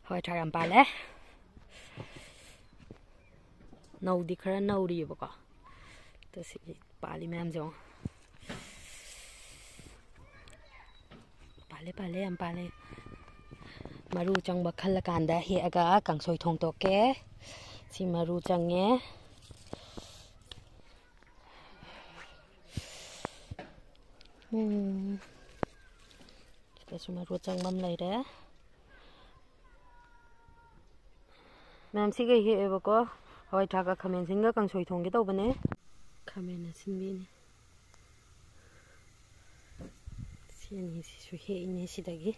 hoi thar am pa le nâu di khara nâu ri ba ko to si pa li mem jong pa le am pa le maru chang ba khal kan da he aga kang soi thong to ke si maru chang nge cái số maru chang mam lai da mem si ge he ba ko hoi tha ka khamen sing ga kang soi thong ge to ba ne khamen na sin bi ni si ni si su he ni si da gi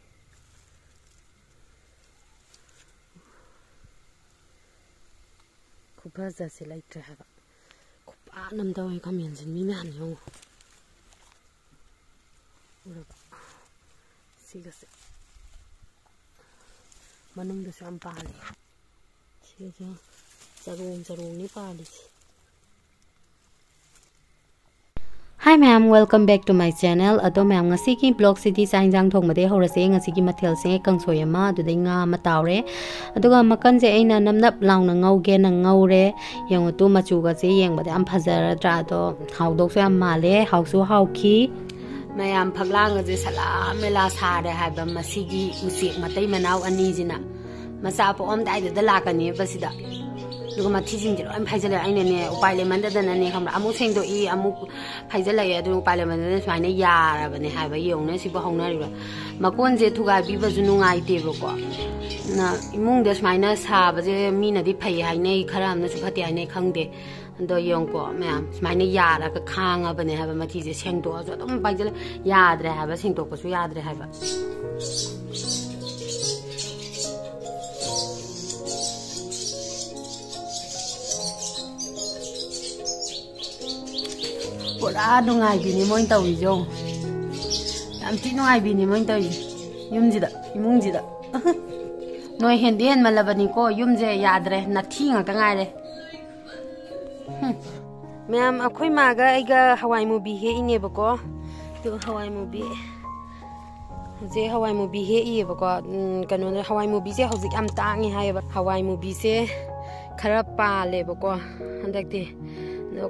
kupa za se lai tra ha ba kupa nam da hoi khamen sin mi man yong ura ba si ga se manung da sam pa le si ga Zarung ni pa li. Hi ma'am, welcome back to my channel. Ado ma'am ngasi ki blog city sa injang thong made horase ngasi ki mathel se kangsoy ama du dei nga ma tawre. Aduga makan je aina namnap laung na ngauge na ngaure yang tu machu ga je yeng bade am phajara tra do haudok so am male hausu hauki mayam phaglang je sala mela sa de ha ba masigi usik matai manau ani jina masa po om dai de la ka ni basida दुगो माथि जिंग जलो आम फाइजले आइने ने उपाय ले मंद दन ने खमरा अमु सेंग दो ई अमु फाइजले या दु उपाय ले मंद ने स्वाइने यारा बने हाबा योंने सिबो होंना रिबा मकोन जे थुगा बिबा जु नुंगाइ देबो को ना इमुंग दे स्वाइना साबा जे मीना दि फै हाइने खरा हमना सु फति हाइने खंगदे दो योंग को मैम स्वाइने यारा का खांगा बने हाबा माथि जे सेंग दो जो दम फाइजले याद्रे हाबा सेंग दो को सु याद्रे हाबा Pura nungai bini moin tau jong am ti nungai bini moin tau yum ji da imung ji da noi hendien malabani ko yum je yadre na thi nga ka ngai re ma'am akhoi ma ga aiga hawai mu bi he ine ba ko tu hawai mu bi je hawai mu bi he i ba ko kanu hawai mu bi je hozik am ta ngi hai ba hawai mu bi se khara pa le ba ko handak de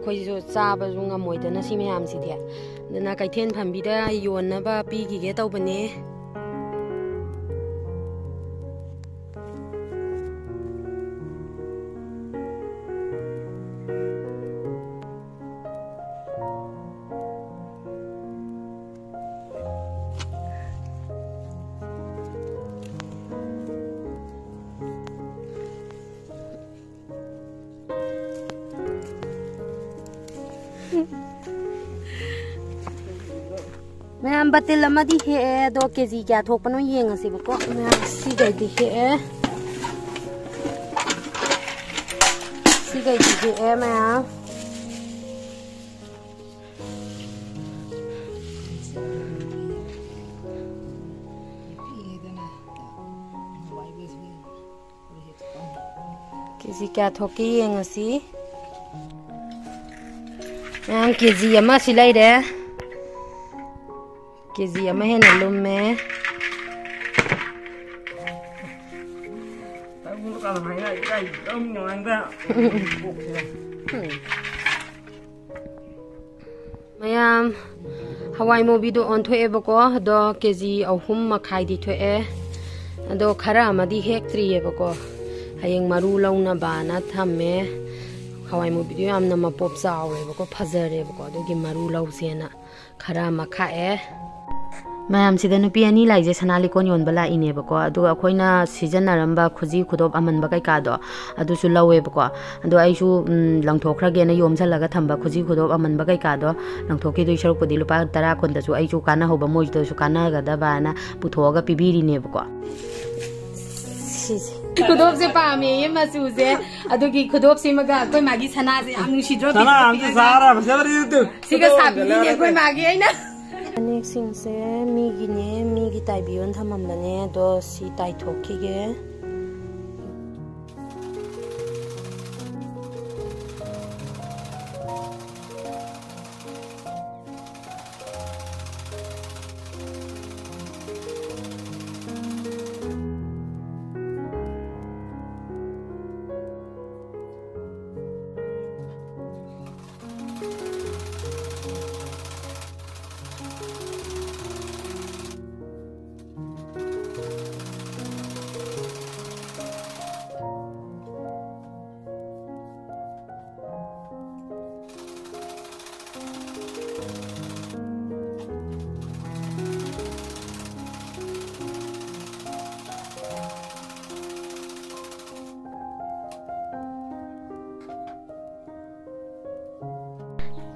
khoi jo cha ba ju nga moi da na si mayam si dia na kai then pham bi da yon na ba pi gi ge tau ba ne Ma'am batil lama di he 2 kg kya thok pano yeng asi ba ko ma'am si gai di he ma'am kg kya thok ki yeng asi ma'am kg ama silai de kg ama hena lumme mayam hawai mobi do on thoe ba ko do kg ahum makhai di thoe ado khara amadi hek tri ba ko hayeng maru launa ba na thamme hawai mobi do amna ma pop sawe ba ko phajare ba ko do gi maru lau se na khara makha e mayam sida nupi ani laije sanali kon yon bala ine ba ko adu akhoina season naramba khuji khudop aman ba kai ka do adu su lawe ba ko adu ai su langthokra ge na yom jalaga thamba khuji khudop aman ba kai ka do langthoki doi saruk podi lupa 10 kon da su ai su kana hoba moi do su kana ga da ba na puthoga pibiri ne ba ko khudop se pa me ye ma su se adu ki khudop se maga koi magi sana se am nu sidro sana am se sara bhasari tu siga sabi ne koi magi ai na Next thing se mi gi tai bion thamam da ne do si tai thokki ge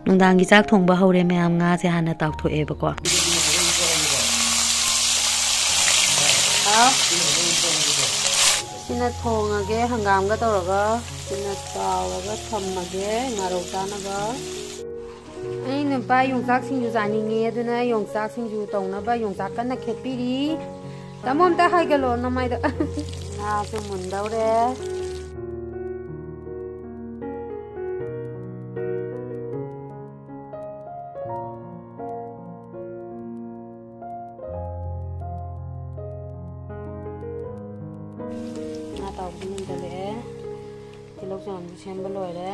ꯅꯨꯡꯗꯥꯡꯒꯤ ꯆꯥꯛ ꯊꯣꯡꯕ ꯍꯧꯔꯦ ꯃꯌꯥꯝ ꯉꯥꯁꯦ ꯍꯥꯟꯅ ꯇꯥꯎꯊꯣꯛꯑꯦꯕꯀꯣ ꯁꯤꯅ ꯊꯣꯡꯉꯒꯦ ꯍꯪꯒꯥꯝꯒ ꯇꯧꯔꯒ ꯁꯤꯅ ꯇꯥꯎꯔꯒ ꯊꯝꯃꯒꯦ ꯉꯥꯔꯧ ꯆꯥꯅꯕ ꯑꯩ ꯅꯨꯄꯥ ꯌꯣꯡꯆꯥꯛ ꯁꯤꯡꯖꯨ ꯆꯥꯅꯤꯡꯉꯦ ꯑꯗꯨꯅ ꯌꯣꯡꯆꯥꯛ ꯁꯤꯡꯖꯨ ꯇꯧꯅꯕ ꯌꯣꯡꯆꯥꯛ ꯀꯟꯅ ꯈꯦꯠꯄꯤꯔꯤ ꯇꯥꯃꯣ ꯑꯝꯇ ꯍꯥꯏꯒꯠꯂꯣ ꯅꯃꯥꯏꯗ ꯉꯥꯁꯨ ꯃꯨꯟꯗꯧꯔꯦ ꯉꯥ ꯇꯥꯎꯕꯗꯤ ꯃꯨꯟꯖꯜꯂꯛꯑꯦ ꯇꯤꯜꯍꯧ ꯆꯅꯝꯁꯨ ꯁꯦꯝꯕ ꯂꯣꯏꯔꯦ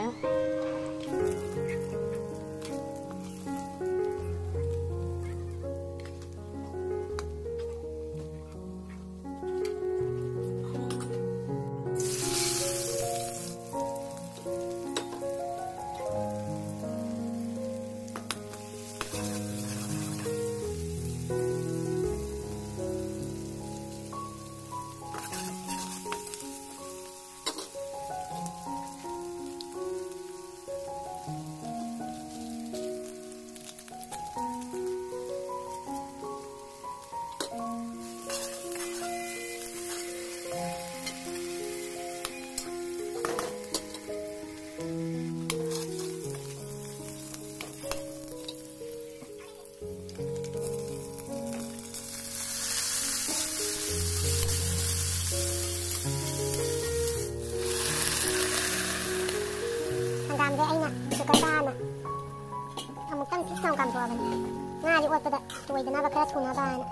hanggamde aina sukadana amukang sisam kam tuaban ngari otpada toidana ba khara chuna ba na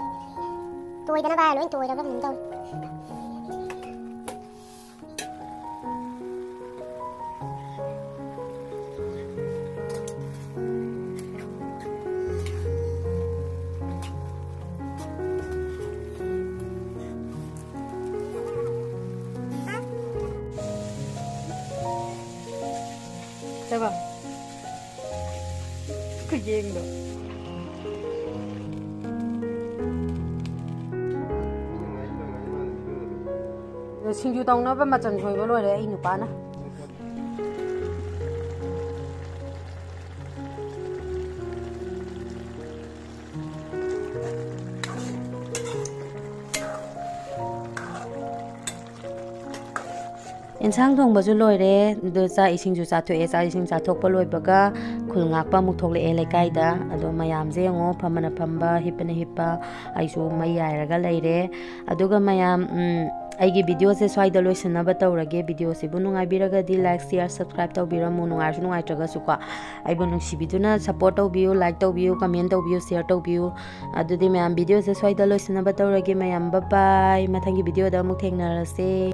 toidana ba loin toida ba mundau Coba kejeng dong Singju tong na ba macam choy ba loy ai nupa na Insang thong bazu loire do cha ising ju cha thoe cha ising cha thokpa loibaga khul ngakpa muk thokle e lekai da ado mayam je ngo phamana phamba hipana hippa aisu mai yairaga leire aduga mayam aigi video se swaida loisana ba tawrage video se bu nungai biraga di like share subscribe tawbiramu nungai su nungai traga su kwa aibu nungsi biduna support tawbiu like tawbiu comment tawbiu share tawbiu adudi mayam video se swaida loisana ba tawrage mayam bye bye mathangi video da muk thengnarase